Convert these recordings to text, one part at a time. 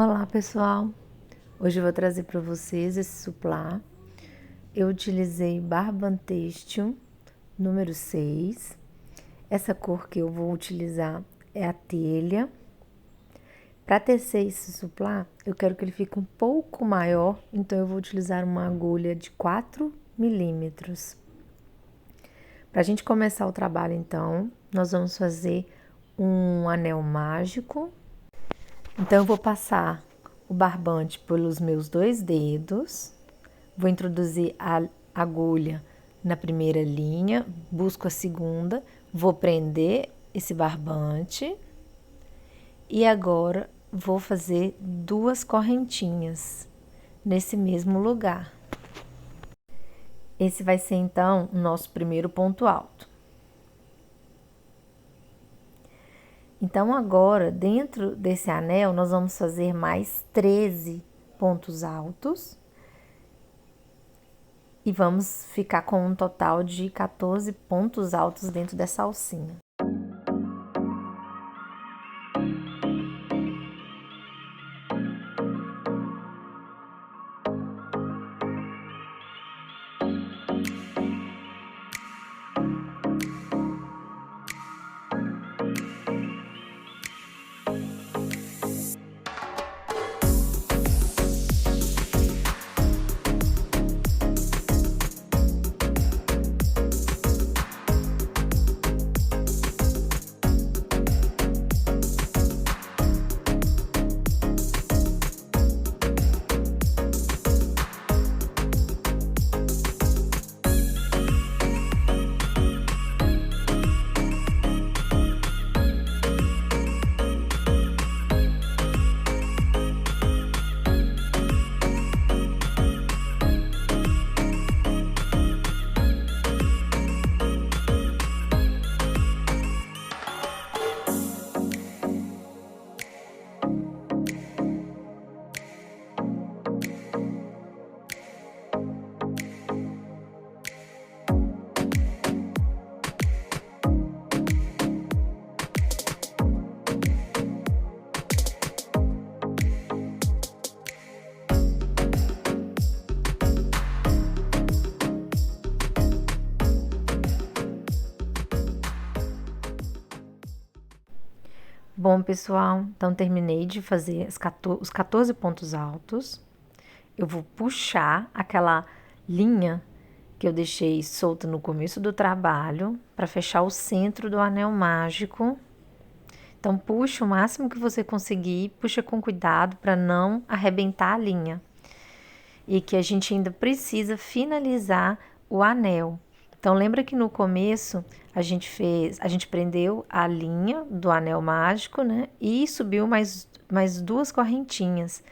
Olá pessoal, hoje eu vou trazer para vocês esse suplá. Eu utilizei Barbant Têxtil número 6. Essa cor que eu vou utilizar é a telha. Para tecer esse suplá, eu quero que ele fique um pouco maior, então eu vou utilizar uma agulha de 4 milímetros. Para a gente começar o trabalho então, nós vamos fazer um anel mágico. Então eu vou passar o barbante pelos meus 2 dedos, vou introduzir a agulha na primeira linha, busco a segunda, vou prender esse barbante e agora vou fazer 2 correntinhas nesse mesmo lugar. Esse vai ser então o nosso primeiro ponto alto. Então agora, dentro desse anel, nós vamos fazer mais 13 pontos altos. E vamos ficar com um total de 14 pontos altos dentro dessa alcinha. Bom, pessoal, então terminei de fazer os 14 pontos altos. Eu vou puxar aquela linha que eu deixei solta no começo do trabalho para fechar o centro do anel mágico. Então, puxa o máximo que você conseguir, puxa com cuidado para não arrebentar a linha. E que a gente ainda precisa finalizar o anel. Então, lembra que no começo a gente prendeu a linha do anel mágico, né? E subiu mais 2 correntinhas.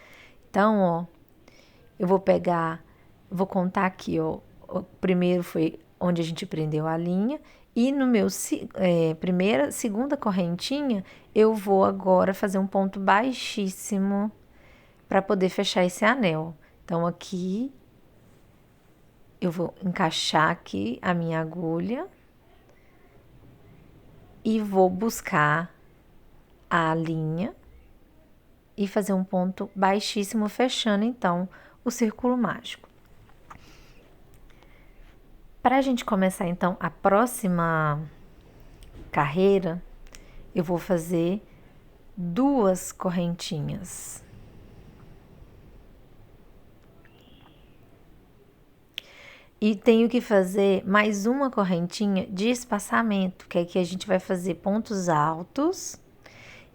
Então, ó, eu vou contar aqui, ó. O primeiro foi onde a gente prendeu a linha. E no meu segunda correntinha, eu vou agora fazer um ponto baixíssimo para poder fechar esse anel. Então, aqui eu vou encaixar aqui a minha agulha e vou buscar a linha e fazer um ponto baixíssimo, fechando então o círculo mágico. Para a gente começar então a próxima carreira, eu vou fazer 2 correntinhas. E tenho que fazer mais uma correntinha de espaçamento, que aqui a gente vai fazer pontos altos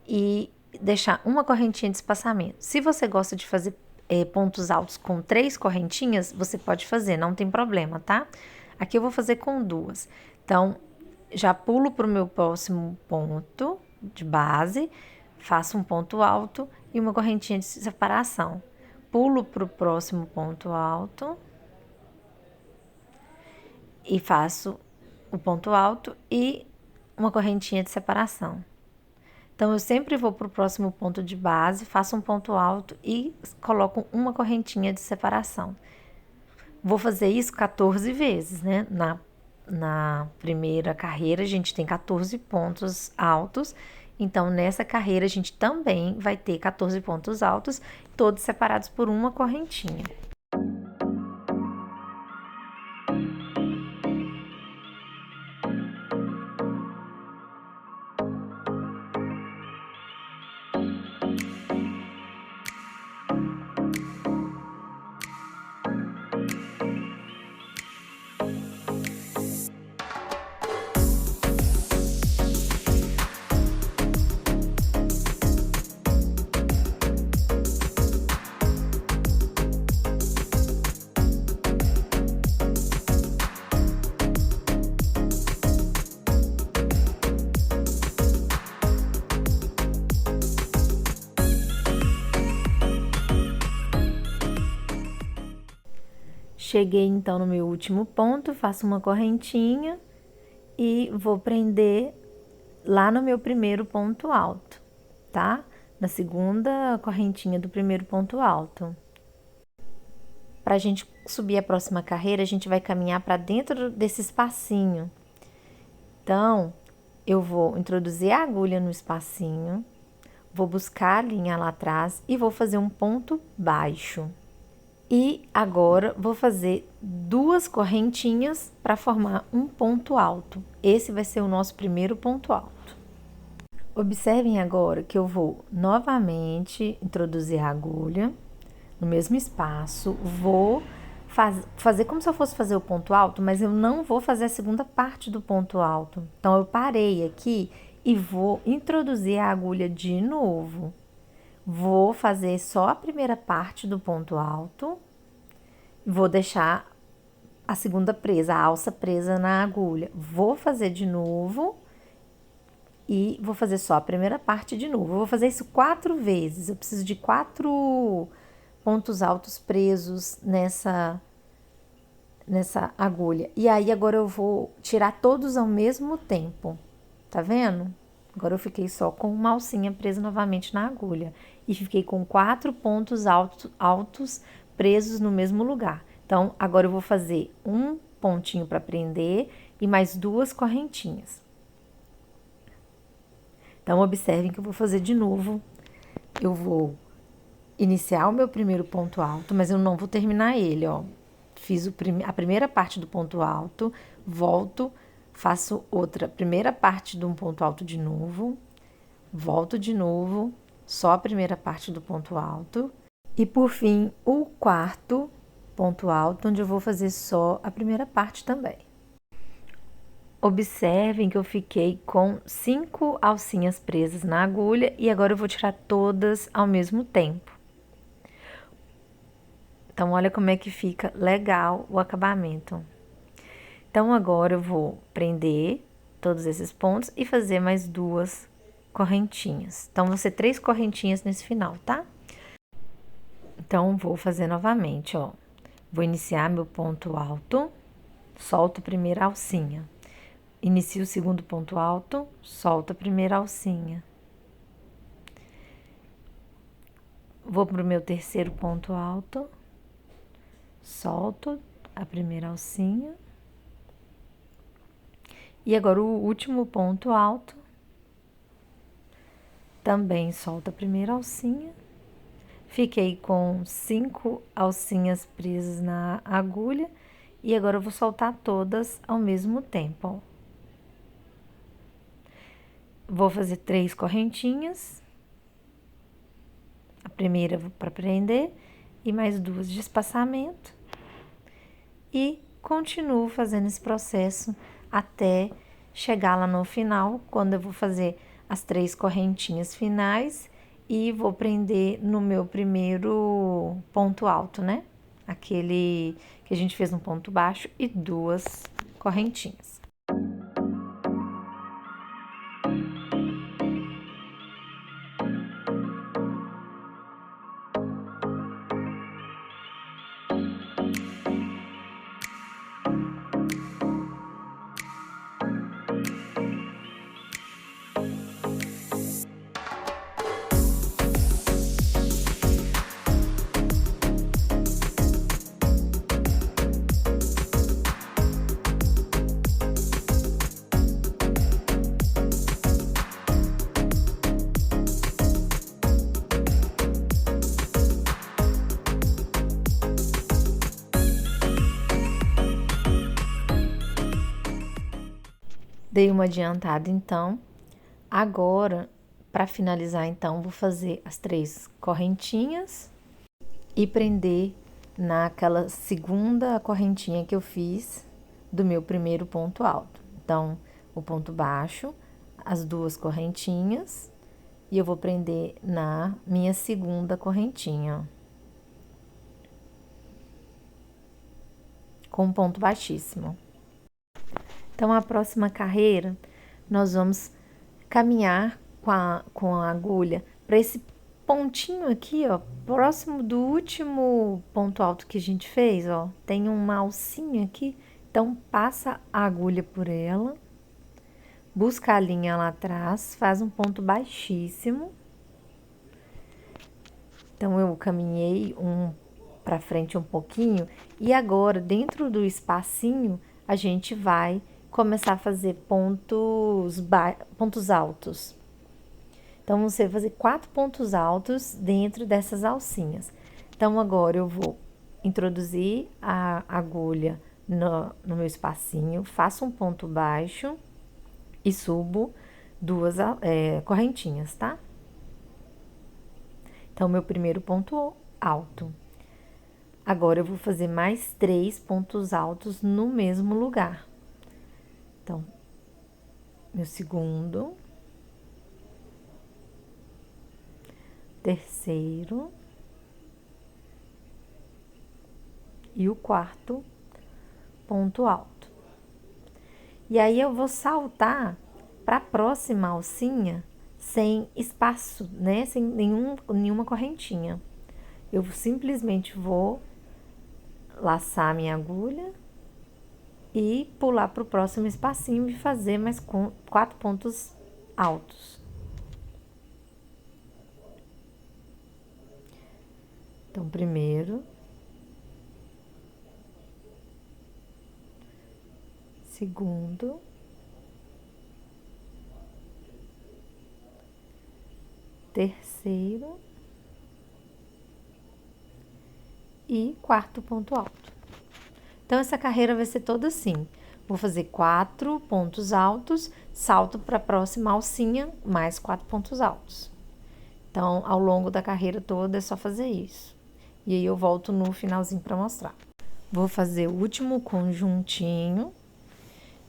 e deixar uma correntinha de espaçamento. Se você gosta de fazer pontos altos com 3 correntinhas, você pode fazer, não tem problema, tá? Aqui eu vou fazer com 2. Então, já pulo para o meu próximo ponto de base, faço um ponto alto e uma correntinha de separação. Pulo para o próximo ponto alto e faço o ponto alto e uma correntinha de separação. Então, eu sempre vou para o próximo ponto de base, faço um ponto alto e coloco uma correntinha de separação. Vou fazer isso 14 vezes, né? Na primeira carreira, a gente tem 14 pontos altos, Então, nessa carreira, a gente também vai ter 14 pontos altos, todos separados por uma correntinha. Cheguei então no meu último ponto, faço uma correntinha e vou prender lá no meu primeiro ponto alto, tá? Na segunda correntinha do primeiro ponto alto. Para a gente subir a próxima carreira, a gente vai caminhar para dentro desse espacinho. Então, eu vou introduzir a agulha no espacinho, vou buscar a linha lá atrás e vou fazer um ponto baixo. E agora, vou fazer 2 correntinhas para formar um ponto alto. Esse vai ser o nosso primeiro ponto alto. Observem agora que eu vou novamente introduzir a agulha no mesmo espaço. Vou fazer como se eu fosse fazer o ponto alto, mas eu não vou fazer a segunda parte do ponto alto. Então, eu parei aqui e vou introduzir a agulha de novo. Vou fazer só a primeira parte do ponto alto, vou deixar a segunda presa, a alça presa na agulha. Vou fazer de novo e vou fazer só a primeira parte de novo. Eu vou fazer isso 4 vezes, eu preciso de 4 pontos altos presos nessa agulha. E aí, agora eu vou tirar todos ao mesmo tempo, tá vendo? Agora eu fiquei só com uma alcinha presa novamente na agulha e fiquei com 4 pontos altos presos no mesmo lugar. Então, agora eu vou fazer um pontinho para prender e mais 2 correntinhas. Então, observem que eu vou fazer de novo. Eu vou iniciar o meu primeiro ponto alto, mas eu não vou terminar ele, ó. Fiz a primeira parte do ponto alto, volto, faço outra primeira parte de um ponto alto de novo, volto de novo, só a primeira parte do ponto alto. E por fim, o quarto ponto alto, onde eu vou fazer só a primeira parte também. Observem que eu fiquei com 5 alcinhas presas na agulha e agora eu vou tirar todas ao mesmo tempo. Então, olha como é que fica legal o acabamento. Então, agora eu vou prender todos esses pontos e fazer mais 2 correntinhas. Então, vão ser 3 correntinhas nesse final, tá? Então, vou fazer novamente, ó. Vou iniciar meu ponto alto, solto a primeira alcinha. Inicio o segundo ponto alto, solto a primeira alcinha. Vou para o meu terceiro ponto alto, solto a primeira alcinha. E agora o último ponto alto, também solto a primeira alcinha. Fiquei com 5 alcinhas presas na agulha e agora eu vou soltar todas ao mesmo tempo, ó. Vou fazer 3 correntinhas. A primeira para prender e mais 2 de espaçamento. E continuo fazendo esse processo até chegar lá no final, quando eu vou fazer as 3 correntinhas finais e vou prender no meu primeiro ponto alto, né? Aquele que a gente fez um ponto baixo e 2 correntinhas. Dei uma adiantada, então. Agora, para finalizar, então, vou fazer as 3 correntinhas e prender naquela segunda correntinha que eu fiz do meu primeiro ponto alto. Então, o ponto baixo, as 2 correntinhas e eu vou prender na minha segunda correntinha, com um ponto baixíssimo. Então, a próxima carreira, nós vamos caminhar com a agulha para esse pontinho aqui, ó, próximo do último ponto alto que a gente fez, ó, tem uma alcinha aqui, então passa a agulha por ela, busca a linha lá atrás, faz um ponto baixíssimo. Então eu caminhei para frente um pouquinho e agora dentro do espacinho a gente vai começar a fazer pontos altos. Então, você vai fazer 4 pontos altos dentro dessas alcinhas. Então, agora eu vou introduzir a agulha no meu espacinho, faço um ponto baixo e subo 2 correntinhas, tá? Então, meu primeiro ponto alto. Agora, eu vou fazer mais 3 pontos altos no mesmo lugar. Então, meu segundo, terceiro e o quarto ponto alto. E aí eu vou saltar para a próxima alcinha sem espaço, né? Sem nenhuma correntinha. Eu simplesmente vou laçar minha agulha e pular para o próximo espacinho e fazer mais 4 pontos altos. Então, primeiro, segundo, terceiro e quarto ponto alto. Então, essa carreira vai ser toda assim. Vou fazer 4 pontos altos, salto para a próxima alcinha, mais 4 pontos altos. Então, ao longo da carreira toda é só fazer isso. E aí eu volto no finalzinho para mostrar. Vou fazer o último conjuntinho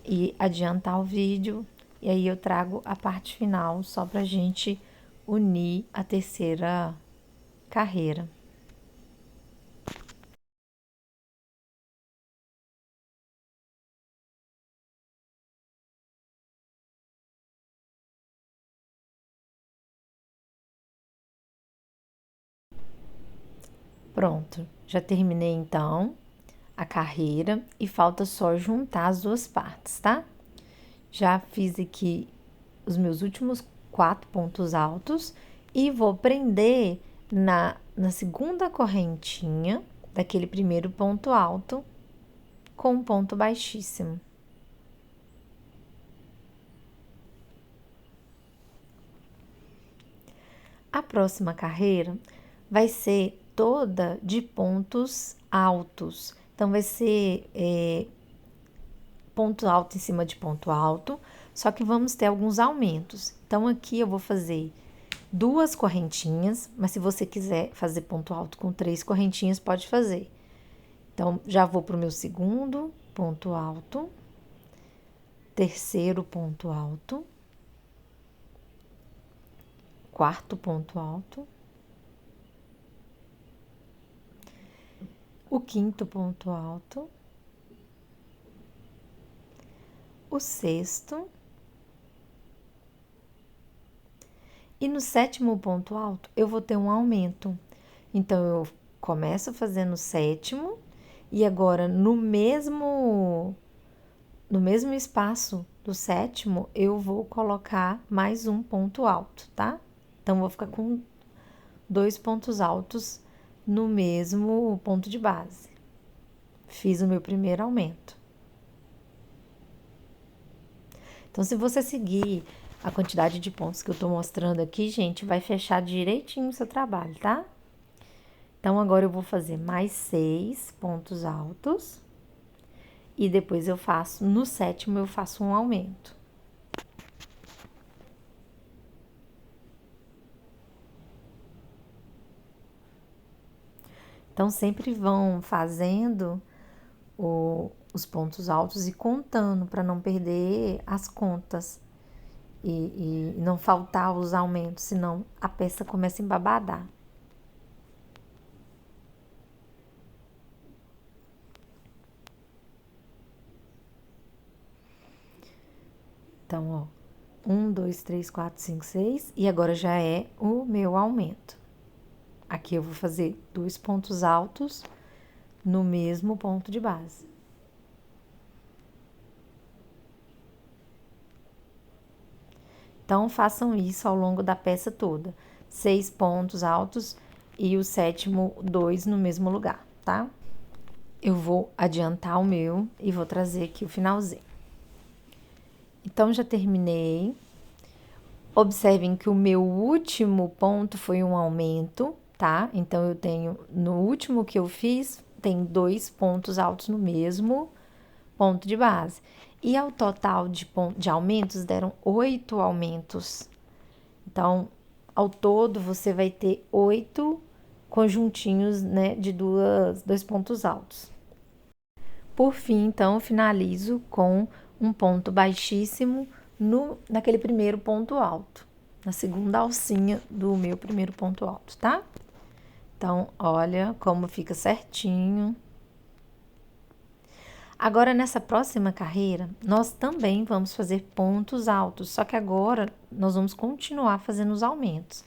e adiantar o vídeo. E aí eu trago a parte final só pra gente unir a terceira carreira. Pronto, já terminei então a carreira e falta só juntar as 2 partes, tá? Já fiz aqui os meus últimos 4 pontos altos e vou prender na segunda correntinha daquele primeiro ponto alto com um ponto baixíssimo. A próxima carreira vai ser toda de pontos altos. Então, vai ser ponto alto em cima de ponto alto, só que vamos ter alguns aumentos. Então, aqui eu vou fazer 2 correntinhas, mas se você quiser fazer ponto alto com 3 correntinhas, pode fazer. Então, já vou para o meu segundo ponto alto, terceiro ponto alto, quarto ponto alto, o quinto ponto alto, o sexto e no sétimo ponto alto eu vou ter um aumento. Então, eu começo fazendo o sétimo e agora no mesmo espaço do sétimo eu vou colocar mais um ponto alto, tá? Então, vou ficar com 2 pontos altos no mesmo ponto de base. Fiz o meu primeiro aumento. Então, se você seguir a quantidade de pontos que eu tô mostrando aqui, gente, vai fechar direitinho o seu trabalho, tá? Então, agora eu vou fazer mais 6 pontos altos e depois eu faço, no sétimo eu faço um aumento. Então, sempre vão fazendo os pontos altos e contando para não perder as contas e não faltar os aumentos, senão a peça começa a embabadar. Então, ó, 1, 2, 3, 4, 5, 6 e agora já é o meu aumento. Aqui eu vou fazer 2 pontos altos no mesmo ponto de base. Então, façam isso ao longo da peça toda. 6 pontos altos e o sétimo, 2 no mesmo lugar, tá? Eu vou adiantar o meu e vou trazer aqui o finalzinho. Então, já terminei. Observem que o meu último ponto foi um aumento, tá? Então, eu tenho, no último que eu fiz, tem 2 pontos altos no mesmo ponto de base. E ao total de aumentos, deram 8 aumentos. Então, ao todo, você vai ter 8 conjuntinhos, né, de dois pontos altos. Por fim, então, eu finalizo com um ponto baixíssimo naquele primeiro ponto alto, na segunda alcinha do meu primeiro ponto alto, tá? Então, olha como fica certinho. Agora, nessa próxima carreira, nós também vamos fazer pontos altos, só que agora nós vamos continuar fazendo os aumentos.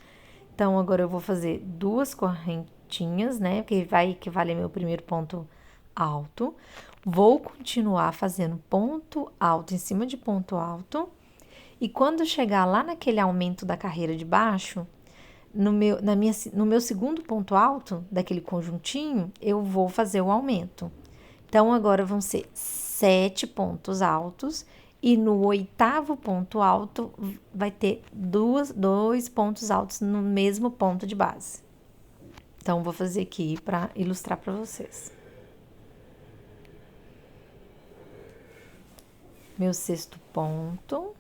Então, agora eu vou fazer 2 correntinhas, né? Que vai equivaler ao meu primeiro ponto alto. Vou continuar fazendo ponto alto em cima de ponto alto. E quando chegar lá naquele aumento da carreira de baixo, no meu segundo ponto alto, daquele conjuntinho, eu vou fazer o aumento. Então, agora vão ser 7 pontos altos e no oitavo ponto alto vai ter dois pontos altos no mesmo ponto de base. Então, vou fazer aqui para ilustrar para vocês. Meu sexto ponto.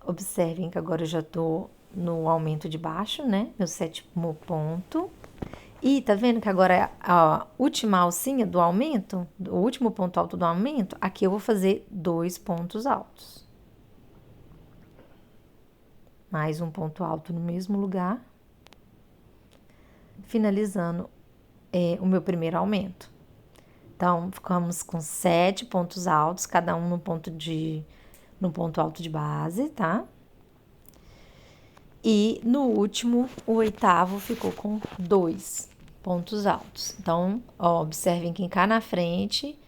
Observem que agora eu já tô no aumento de baixo, né? Meu sétimo ponto. E tá vendo que agora é a última alcinha do aumento, o último ponto alto do aumento, aqui eu vou fazer 2 pontos altos. Mais um ponto alto no mesmo lugar. Finalizando o meu primeiro aumento. Então, ficamos com 7 pontos altos, cada um no ponto alto de base, tá? E no último, o oitavo ficou com 2 pontos altos. Então, ó, observem que cá na frente,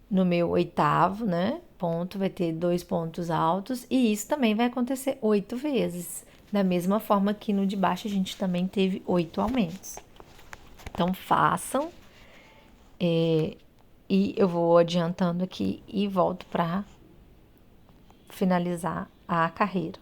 no meu oitavo, né, ponto, vai ter 2 pontos altos. E isso também vai acontecer 8 vezes. Da mesma forma que no de baixo a gente também teve 8 aumentos. Então, façam. E eu vou adiantando aqui e volto para finalizar a carreira.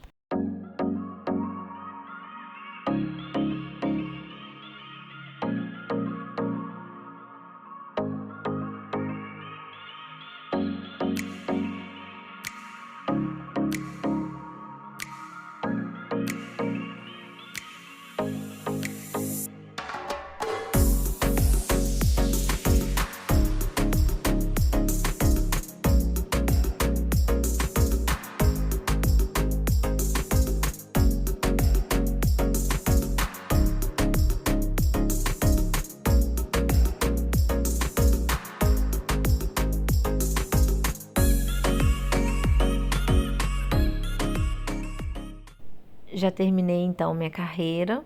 Já terminei então minha carreira.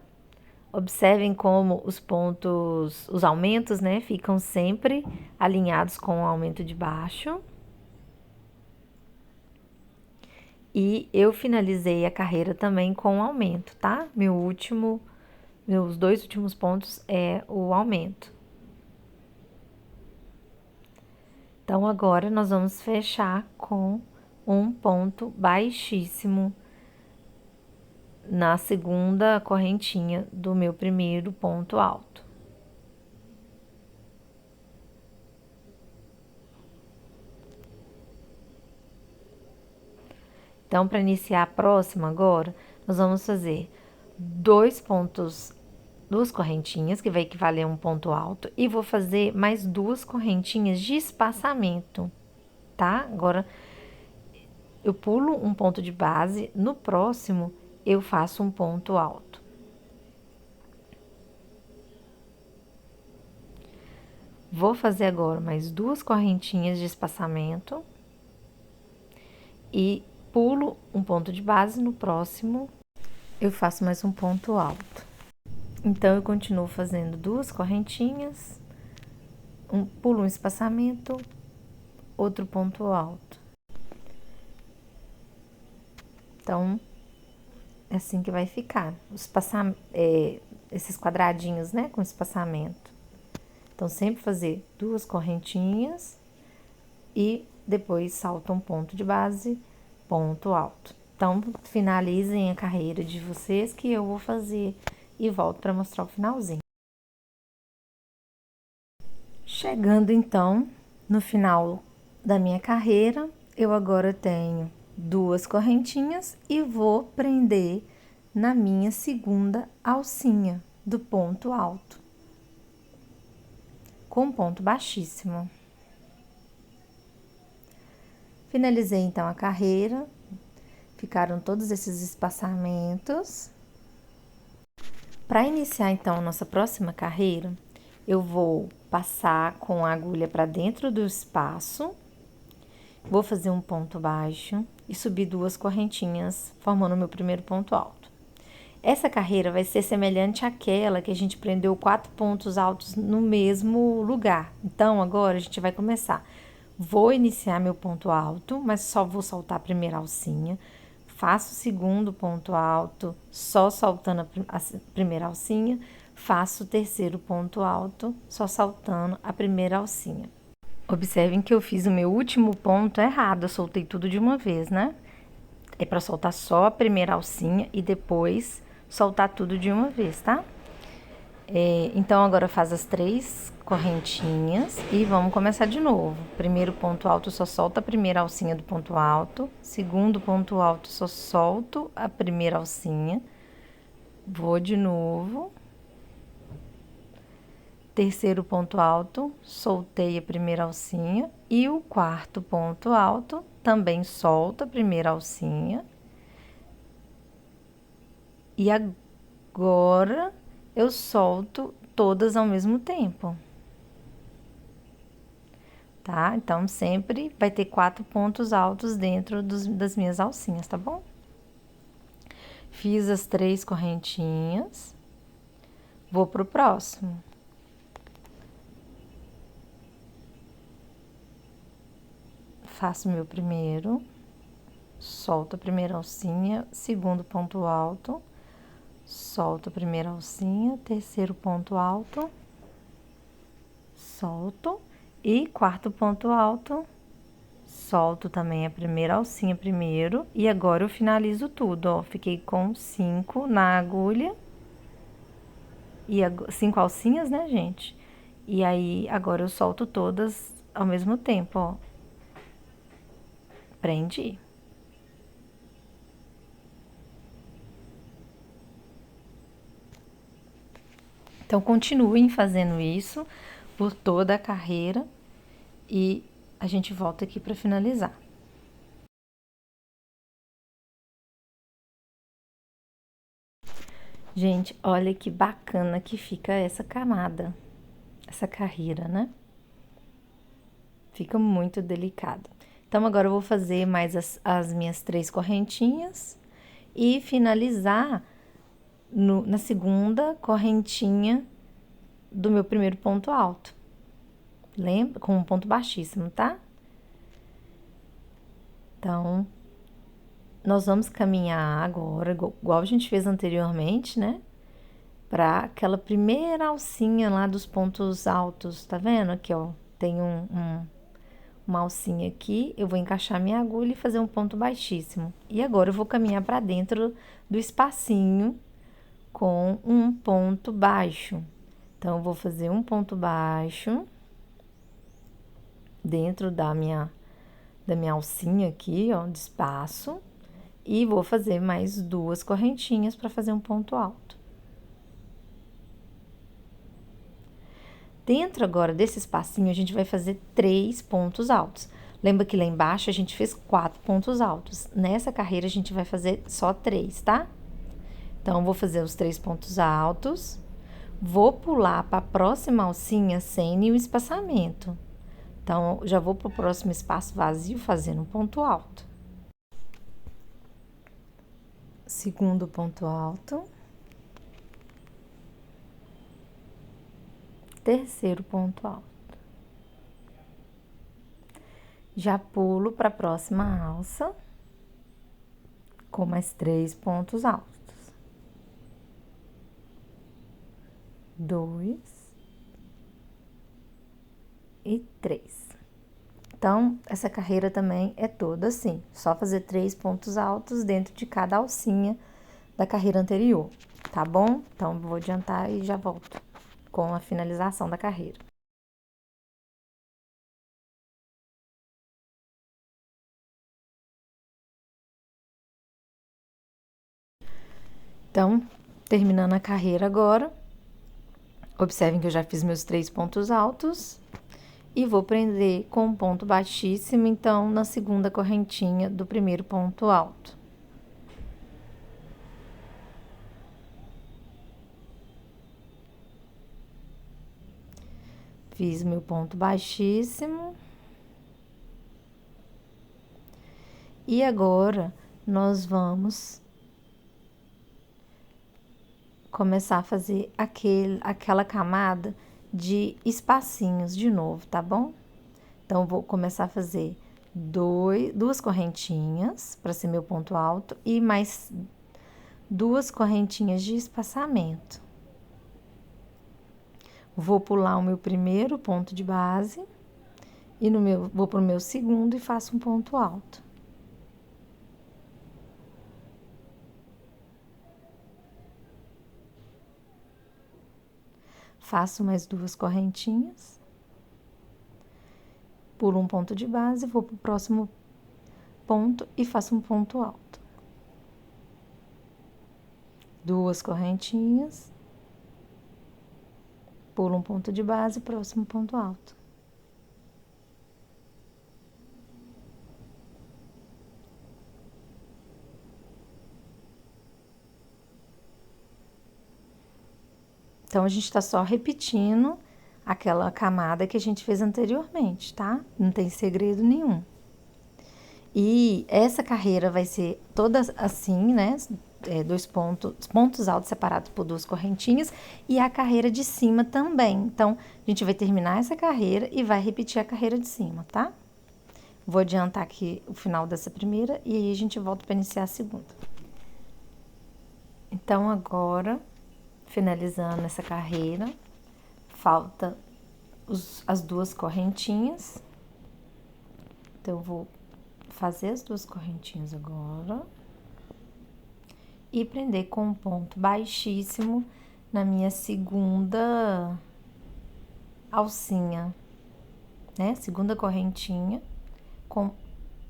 Observem como os aumentos, né, ficam sempre alinhados com o aumento de baixo. E eu finalizei a carreira também com o aumento, tá? Meus 2 últimos pontos é o aumento. Então, agora nós vamos fechar com um ponto baixíssimo na segunda correntinha do meu primeiro ponto alto. Então, para iniciar a próxima agora, nós vamos fazer 2 pontos duas correntinhas, que vai equivaler a um ponto alto, e vou fazer mais duas correntinhas de espaçamento, tá? Agora, eu pulo um ponto de base, no próximo eu faço um ponto alto. Vou fazer agora mais duas correntinhas de espaçamento e pulo um ponto de base, no próximo eu faço mais um ponto alto. Então, eu continuo fazendo duas correntinhas, pulo um espaçamento, outro ponto alto. Então, é assim que vai ficar, esses quadradinhos, né, com espaçamento. Então, sempre fazer duas correntinhas e depois salta um ponto de base, ponto alto. Então, finalizem a carreira de vocês que eu vou fazer e volto para mostrar o finalzinho. Chegando então no final da minha carreira, eu agora tenho duas correntinhas e vou prender na minha segunda alcinha do ponto alto, com ponto baixíssimo. Finalizei então a carreira, ficaram todos esses espaçamentos. Para iniciar então a nossa próxima carreira, eu vou passar com a agulha para dentro do espaço, vou fazer um ponto baixo e subir duas correntinhas, formando o meu primeiro ponto alto. Essa carreira vai ser semelhante àquela que a gente prendeu 4 pontos altos no mesmo lugar. Então, agora a gente vai começar. Vou iniciar meu ponto alto, mas só vou soltar a primeira alcinha. Faço o segundo ponto alto, só soltando a primeira alcinha. Faço o terceiro ponto alto, só saltando a primeira alcinha. Observem que eu fiz o meu último ponto errado, eu soltei tudo de uma vez, né? É para soltar só a primeira alcinha e depois soltar tudo de uma vez, tá? Então, agora faz as 3 correntinhas e vamos começar de novo. Primeiro ponto alto, só solta a primeira alcinha do ponto alto. Segundo ponto alto, só solto a primeira alcinha. Vou de novo. Terceiro ponto alto, soltei a primeira alcinha. E o quarto ponto alto, também solto a primeira alcinha. E agora eu solto todas ao mesmo tempo. Tá? Então, sempre vai ter 4 pontos altos dentro das minhas alcinhas, tá bom? Fiz as 3 correntinhas, vou pro próximo. Faço meu primeiro, solto a primeira alcinha, segundo ponto alto, solto a primeira alcinha, terceiro ponto alto, solto e quarto ponto alto, solto também a primeira alcinha primeiro e agora eu finalizo tudo, ó. Fiquei com 5 na agulha e 5 alcinhas, né, gente? E aí agora eu solto todas ao mesmo tempo, ó. Prendi. Então, continuem fazendo isso por toda a carreira e a gente volta aqui para finalizar. Gente, olha que bacana que fica essa camada, essa carreira, né? Fica muito delicado. Então, agora eu vou fazer mais as minhas 3 correntinhas e finalizar na segunda correntinha do meu primeiro ponto alto. Lembra? Com um ponto baixíssimo, tá? Então, nós vamos caminhar agora, igual a gente fez anteriormente, né? Para aquela primeira alcinha lá dos pontos altos, tá vendo? Aqui, ó, tem uma alcinha aqui, eu vou encaixar minha agulha e fazer um ponto baixíssimo. E agora eu vou caminhar para dentro do espacinho com um ponto baixo. Então, eu vou fazer um ponto baixo dentro da minha alcinha aqui, ó, de espaço. E vou fazer mais 2 correntinhas para fazer um ponto alto. Dentro agora desse espacinho, a gente vai fazer 3 pontos altos. Lembra que lá embaixo a gente fez 4 pontos altos. Nessa carreira, a gente vai fazer só 3, tá? Então, vou fazer os 3 pontos altos. Vou pular para a próxima alcinha sem nenhum espaçamento. Então, já vou para o próximo espaço vazio fazendo um ponto alto. Segundo ponto alto. Terceiro ponto alto. Já pulo para a próxima alça com mais 3 pontos altos. 2 e 3. Então, essa carreira também é toda assim, só fazer 3 pontos altos dentro de cada alcinha da carreira anterior, tá bom? Então, vou adiantar e já volto com a finalização da carreira. Então, terminando a carreira agora, observem que eu já fiz meus 3 pontos altos e vou prender com um ponto baixíssimo, então, na segunda correntinha do primeiro ponto alto. Fiz meu ponto baixíssimo. E agora, nós vamos começar a fazer aquela camada de espacinhos de novo, tá bom? Então, vou começar a fazer duas correntinhas para ser meu ponto alto e mais 2 correntinhas de espaçamento. Vou pular o meu primeiro ponto de base e vou pro meu segundo e faço um ponto alto. Faço mais 2 correntinhas, pulo um ponto de base, vou pro próximo ponto e faço um ponto alto. 2 correntinhas, pulo um ponto de base, próximo ponto alto. Então, a gente tá só repetindo aquela camada que a gente fez anteriormente, tá? Não tem segredo nenhum. E essa carreira vai ser toda assim, né? Pontos altos separados por 2 correntinhas e a carreira de cima também. Então, a gente vai terminar essa carreira e vai repetir a carreira de cima, tá? Vou adiantar aqui o final dessa primeira e aí a gente volta para iniciar a segunda. Então, agora, finalizando essa carreira, falta as 2 correntinhas. Então, eu vou fazer as 2 correntinhas agora e prender com um ponto baixíssimo na minha segunda alcinha, né? Segunda correntinha com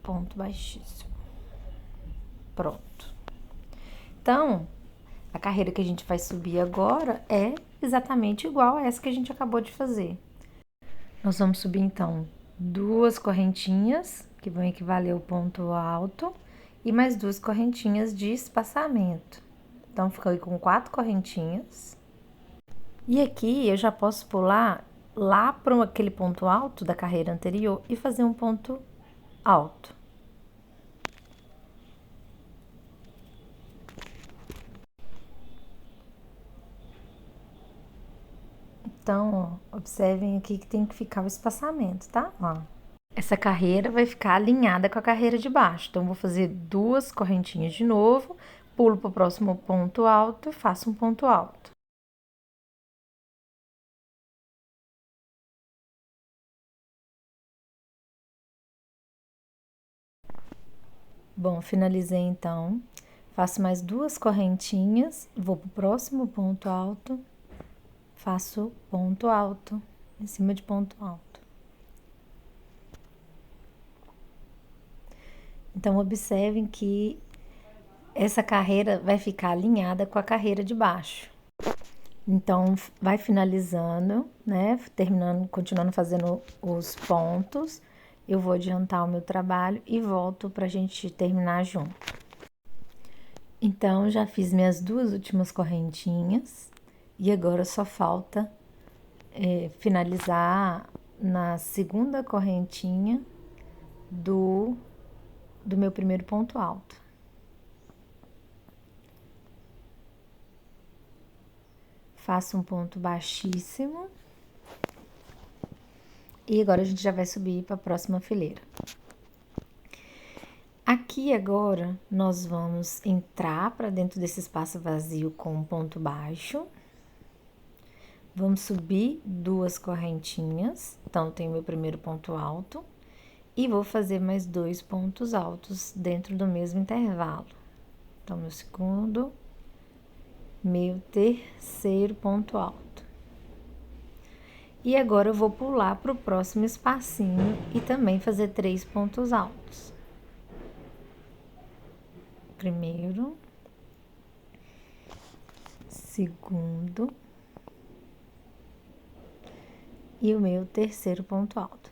ponto baixíssimo. Pronto. Então, a carreira que a gente vai subir agora é exatamente igual a essa que a gente acabou de fazer. Nós vamos subir, então, 2 correntinhas, que vão equivaler ao ponto alto, e mais 2 correntinhas de espaçamento. Então, fiquei com 4 correntinhas. E aqui, eu já posso pular lá para aquele ponto alto da carreira anterior e fazer um ponto alto. Então, ó, observem aqui que tem que ficar o espaçamento, tá? Ó. Essa carreira vai ficar alinhada com a carreira de baixo. Então, vou fazer 2 correntinhas de novo, pulo para o próximo ponto alto e faço um ponto alto. Bom, finalizei então. Faço mais 2 correntinhas, vou para o próximo ponto alto, faço ponto alto, em cima de ponto alto. Então, observem que essa carreira vai ficar alinhada com a carreira de baixo. Então, vai finalizando, né? Terminando, continuando fazendo os pontos. Eu vou adiantar o meu trabalho e volto pra gente terminar junto. Então, já fiz minhas duas últimas correntinhas e agora só falta finalizar na segunda correntinha do meu primeiro ponto alto. Faço um ponto baixíssimo. E agora a gente já vai subir para a próxima fileira. Aqui agora nós vamos entrar para dentro desse espaço vazio com um ponto baixo. Vamos subir duas correntinhas. Então, tem o meu primeiro ponto alto. E vou fazer mais 2 pontos altos dentro do mesmo intervalo. Então, meu segundo, meu terceiro ponto alto. E agora eu vou pular para o próximo espacinho e também fazer 3 pontos altos. Primeiro, segundo e o meu terceiro ponto alto.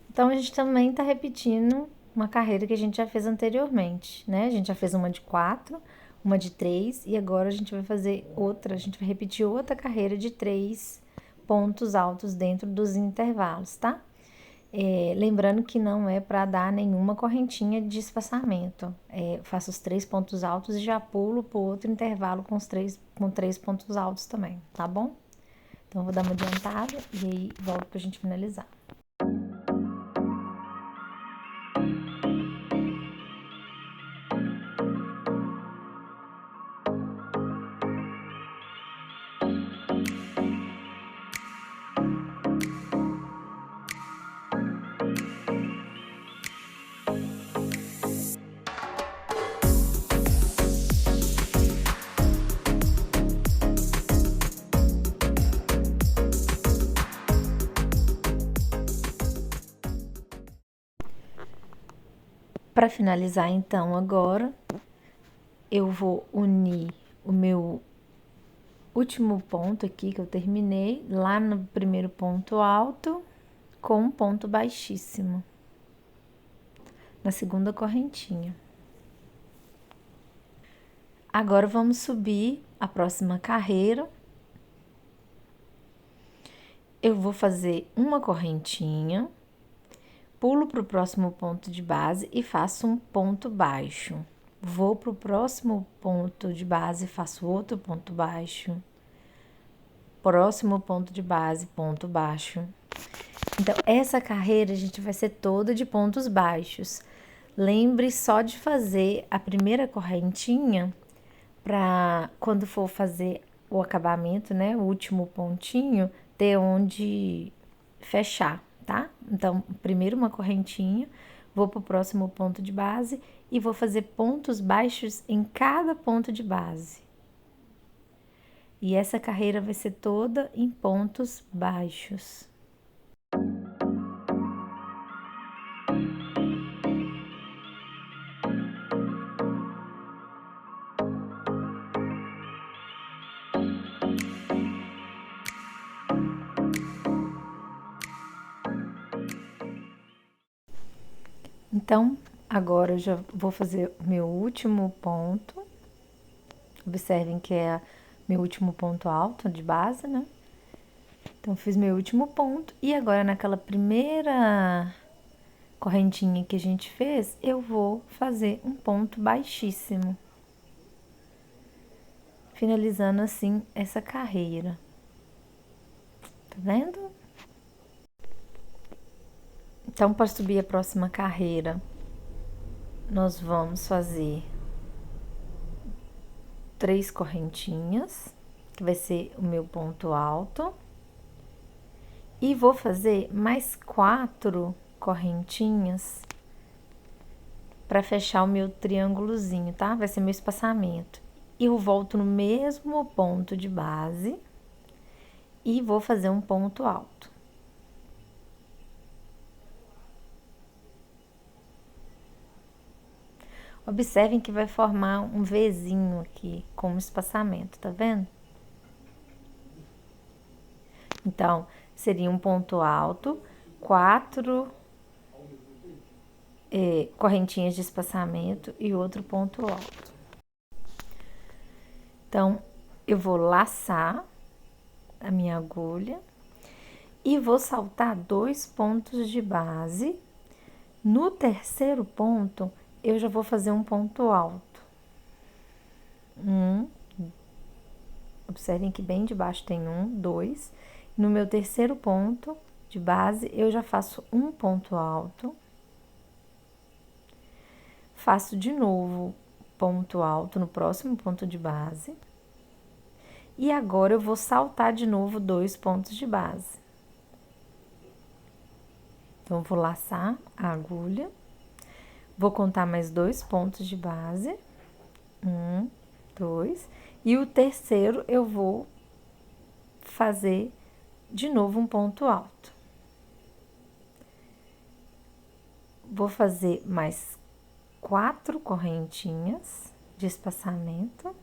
Então, a gente também tá repetindo uma carreira que a gente já fez anteriormente, né? A gente já fez uma de 4, uma de 3 e agora a gente vai fazer outra, a gente vai repetir outra carreira de 3 pontos altos dentro dos intervalos, tá? Lembrando que não é para dar nenhuma correntinha de espaçamento. Faço os 3 pontos altos e já pulo pro outro intervalo com três pontos altos também, tá bom? Então, vou dar uma adiantada e aí volto pra gente finalizar. Para finalizar, então, agora eu vou unir o meu último ponto aqui que eu terminei lá no primeiro ponto alto com um ponto baixíssimo na segunda correntinha. Agora vamos subir a próxima carreira. Eu vou fazer uma correntinha, pulo para o próximo ponto de base e faço um ponto baixo. Vou para o próximo ponto de base, faço outro ponto baixo. Próximo ponto de base, ponto baixo. Então, essa carreira a gente vai ser toda de pontos baixos. Lembre só de fazer a primeira correntinha para quando for fazer o acabamento, né, o último pontinho, ter onde fechar, tá? Então, primeiro uma correntinha, vou pro próximo ponto de base e vou fazer pontos baixos em cada ponto de base. E essa carreira vai ser toda em pontos baixos. Então, agora eu já vou fazer o meu último ponto. Observem que é meu último ponto alto de base, né? Então, fiz meu último ponto e agora naquela primeira correntinha que a gente fez, eu vou fazer um ponto baixíssimo. Finalizando assim essa carreira. Tá vendo? Então, para subir a próxima carreira, nós vamos fazer 3 correntinhas, que vai ser o meu ponto alto. E vou fazer mais 4 correntinhas para fechar o meu triângulozinho, tá? Vai ser meu espaçamento. E eu volto no mesmo ponto de base e vou fazer um ponto alto. Observem que vai formar um Vzinho aqui como espaçamento, tá vendo? Então, seria um ponto alto, 4 correntinhas de espaçamento e outro ponto alto. Então, eu vou laçar a minha agulha e vou saltar 2 pontos de base. No terceiro ponto, eu já vou fazer um ponto alto. Observem que bem debaixo tem 1, 2. No meu terceiro ponto de base, eu já faço um ponto alto. Faço de novo ponto alto no próximo ponto de base. E agora eu vou saltar de novo 2 pontos de base. Então, eu vou laçar a agulha. Vou contar mais 2 pontos de base. 1, 2. E o terceiro eu vou fazer de novo um ponto alto. Vou fazer mais 4 correntinhas de espaçamento.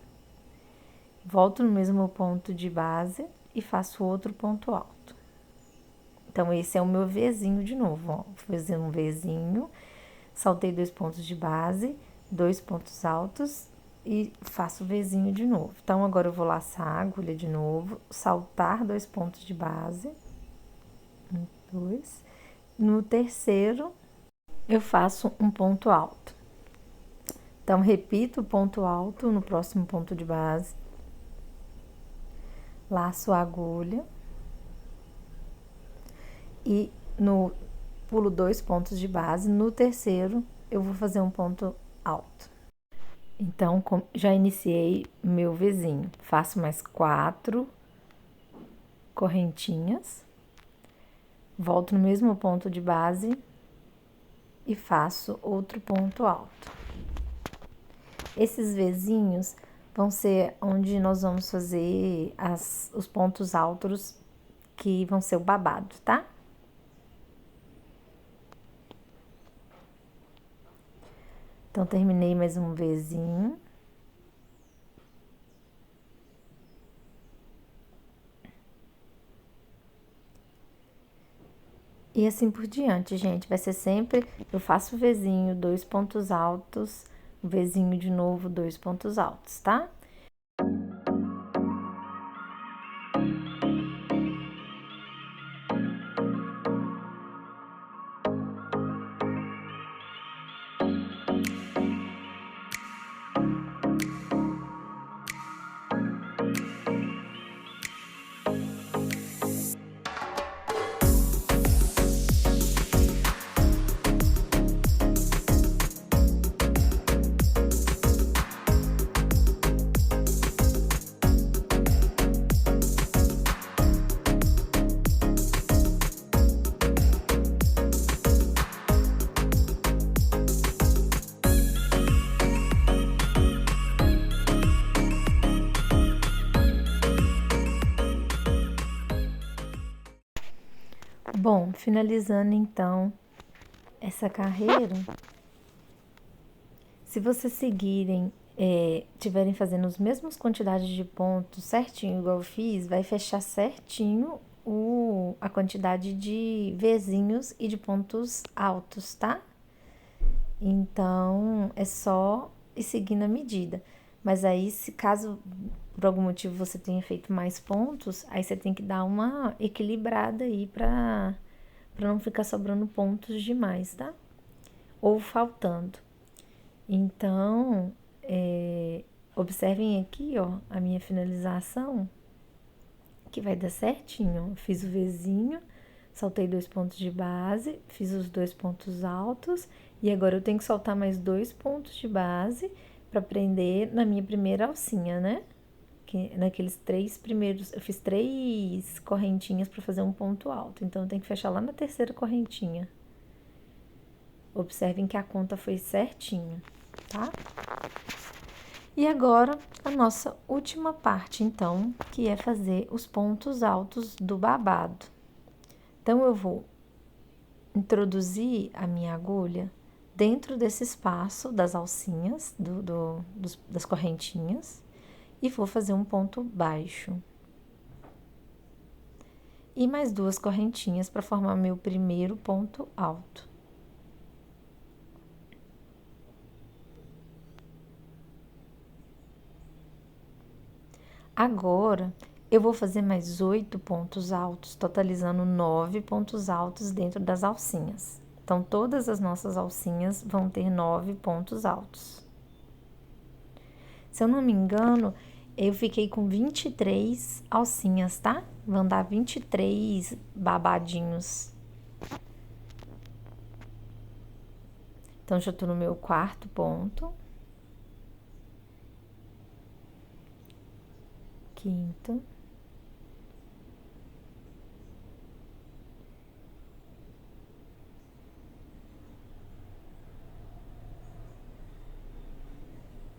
Volto no mesmo ponto de base e faço outro ponto alto. Então, esse é o meu Vzinho de novo, ó. Vou fazer um Vzinho, saltei 2 pontos de base, 2 pontos altos e faço o Vzinho de novo. Então, agora eu vou laçar a agulha de novo, saltar 2 pontos de base, 1, 2. No terceiro, eu faço um ponto alto. Então, repito o ponto alto no próximo ponto de base. Laço a agulha e pulo 2 pontos de base. No terceiro, eu vou fazer um ponto alto. Então, já iniciei meu Vzinho. Faço mais 4 correntinhas. Volto no mesmo ponto de base e faço outro ponto alto. Esses Vzinhos vão ser onde nós vamos fazer os pontos altos que vão ser o babado, tá? Então, terminei mais um Vzinho. E assim por diante, gente. Vai ser sempre, eu faço o Vzinho, 2 pontos altos, o Vzinho de novo, 2 pontos altos, tá? Bom, finalizando então essa carreira, se vocês seguirem, tiverem fazendo as mesmas quantidades de pontos certinho, igual eu fiz, vai fechar certinho a quantidade de Vzinhos e de pontos altos, tá? Então, é só ir seguindo a medida. Mas aí, se caso por algum motivo você tenha feito mais pontos, aí você tem que dar uma equilibrada aí pra não ficar sobrando pontos demais, tá? Ou faltando. Então, observem aqui, ó, a minha finalização, que vai dar certinho. Fiz o Vzinho, saltei 2 pontos de base, fiz os 2 pontos altos e agora eu tenho que soltar mais 2 pontos de base para prender na minha primeira alcinha, né? Que naqueles 3 primeiros, eu fiz 3 correntinhas para fazer um ponto alto, então eu tenho que fechar lá na terceira correntinha. Observem que a conta foi certinha, tá? E agora, a nossa última parte, então, que é fazer os pontos altos do babado. Então, eu vou introduzir a minha agulha dentro desse espaço das alcinhas, das correntinhas, e vou fazer um ponto baixo. E mais 2 correntinhas para formar meu primeiro ponto alto. Agora, eu vou fazer mais 8 pontos altos, totalizando 9 pontos altos dentro das alcinhas. Então, todas as nossas alcinhas vão ter 9 pontos altos. Se eu não me engano, eu fiquei com 23 alcinhas, tá? Vão dar 23 babadinhos. Então, já tô no meu quarto ponto. Quinto.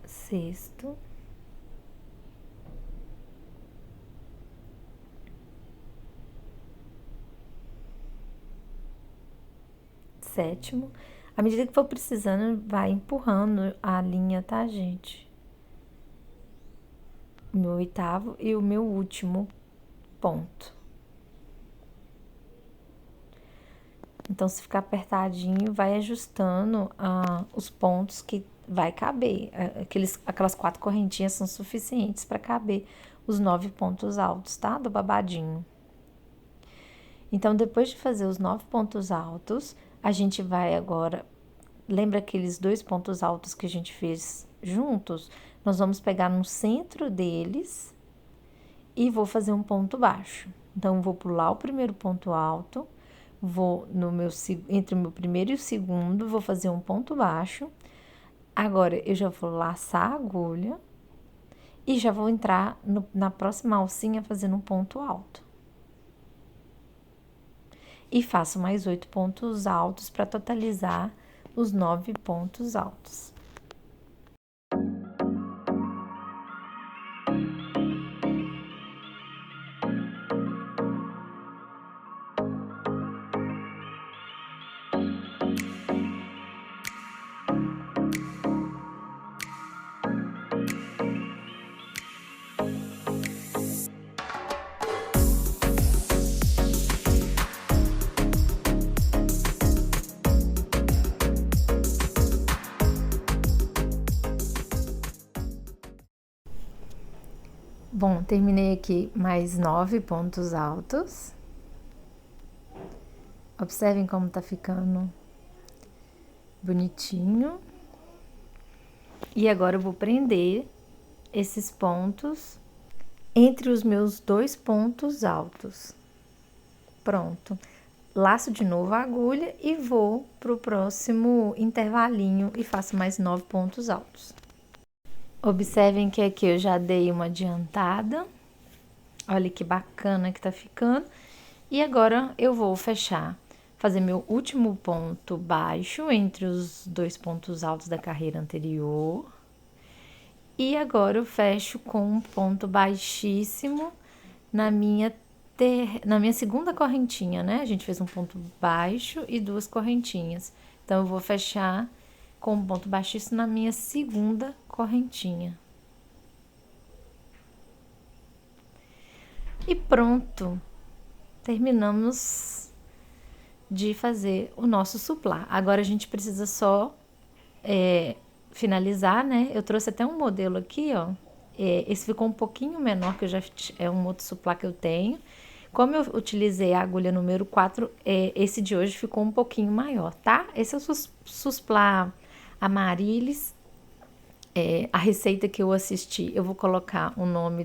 Sexto. Sétimo. À medida que for precisando, vai empurrando a linha, tá, gente? O meu oitavo e o meu último ponto. Então, se ficar apertadinho, vai ajustando os pontos que vai caber. Aquelas 4 correntinhas são suficientes para caber os 9 pontos altos, tá? Do babadinho. Então, depois de fazer os 9 pontos altos, a gente vai agora... Lembra aqueles 2 pontos altos que a gente fez juntos? Nós vamos pegar no centro deles e vou fazer um ponto baixo. Então, vou pular o primeiro ponto alto, vou entre o meu primeiro e o segundo, vou fazer um ponto baixo. Agora, eu já vou laçar a agulha e já vou entrar na próxima alcinha fazendo um ponto alto. E faço mais 8 pontos altos para totalizar os 9 pontos altos. Bom, terminei aqui mais 9 pontos altos. Observem como tá ficando bonitinho. E agora eu vou prender esses pontos entre os meus 2 pontos altos. Pronto. Laço de novo a agulha e vou pro próximo intervalinho e faço mais 9 pontos altos. Observem que aqui eu já dei uma adiantada. Olha que bacana que tá ficando. E agora eu vou fazer meu último ponto baixo entre os 2 pontos altos da carreira anterior. E agora eu fecho com um ponto baixíssimo na minha segunda correntinha, né? A gente fez um ponto baixo e 2 correntinhas. Então, eu vou fechar com um ponto baixíssimo na minha segunda correntinha. E pronto! Terminamos de fazer o nosso suplá. Agora, a gente precisa só finalizar, né? Eu trouxe até um modelo aqui, ó. Esse ficou um pouquinho menor, que é um outro suplá que eu tenho. Como eu utilizei a agulha número 4, esse de hoje ficou um pouquinho maior, tá? Esse é o Susplá Amarilis. A receita que eu assisti, eu vou colocar o nome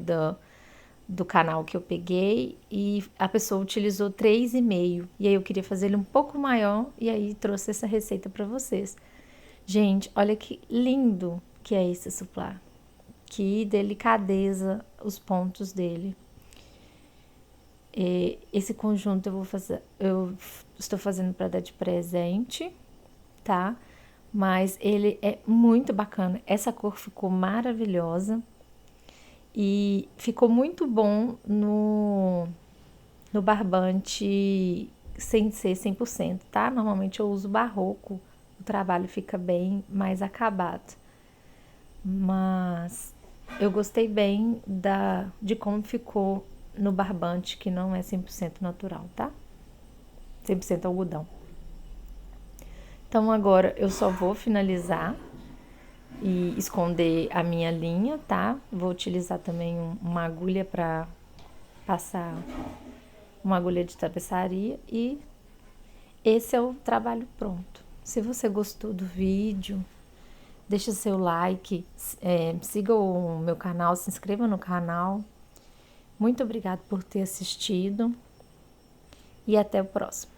do canal que eu peguei, e a pessoa utilizou 3,5. E aí eu queria fazer ele um pouco maior, e aí trouxe essa receita para vocês. Gente, olha que lindo que é esse suplá. Que delicadeza os pontos dele. Esse conjunto eu estou fazendo para dar de presente, tá? Mas ele é muito bacana. Essa cor ficou maravilhosa e ficou muito bom no barbante sem ser 100%, tá? Normalmente eu uso barroco, o trabalho fica bem mais acabado. Mas eu gostei bem de como ficou no barbante, que não é 100% natural, tá? 100% algodão. Então agora eu só vou finalizar e esconder a minha linha, tá? Vou utilizar também uma agulha para passar, uma agulha de tapeçaria, e esse é o trabalho pronto. Se você gostou do vídeo, deixa seu like, siga o meu canal, se inscreva no canal. Muito obrigada por ter assistido e até o próximo.